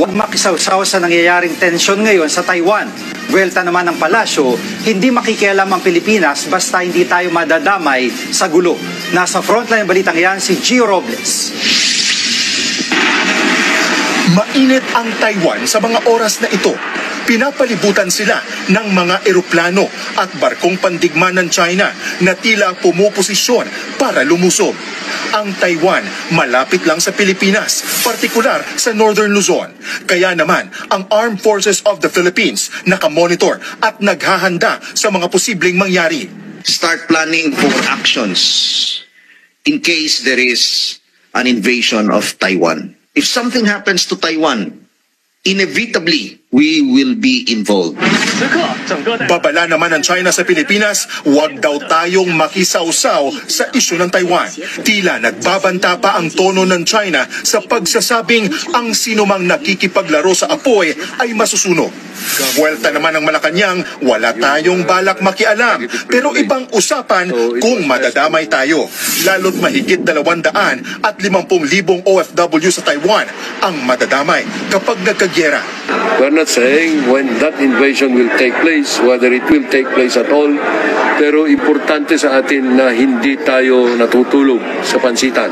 Huwag makisawsaw sa nangyayaring tensyon ngayon sa Taiwan. Buwelta naman ng palasyo, hindi makikialam ang Pilipinas basta hindi tayo madadamay sa gulo. Nasa frontline balitang yan si Gio Robles. Mainit ang Taiwan sa mga oras na ito. Pinapalibutan sila ng mga eroplano at barkong pandigma ng China na tila pumuposisyon para lumusob. Ang Taiwan malapit lang sa Pilipinas, partikular sa Northern Luzon. Kaya naman, ang Armed Forces of the Philippines nakamonitor at naghahanda sa mga posibleng mangyari. Start planning for actions in case there is an invasion of Taiwan. If something happens to Taiwan, inevitably, we will be involved. Babala naman ng China sa Pilipinas, huwag daw tayong makisawsaw sa isyu ng Taiwan. Tila nagbabanta pa ang tono ng China sa pagsasabing ang sinumang nakikipaglaro sa apoy ay masusunog. Buwelta naman ng Malacanang, wala tayong balak makialam, pero ibang usapan kung madadamay tayo. Lalo't mahigit 250,000 OFW sa Taiwan ang madadamay kapag nagkagyera. We're not saying when that invasion will take place, whether it will take place at all, pero importante sa atin na hindi tayo natutulog sa pansitan.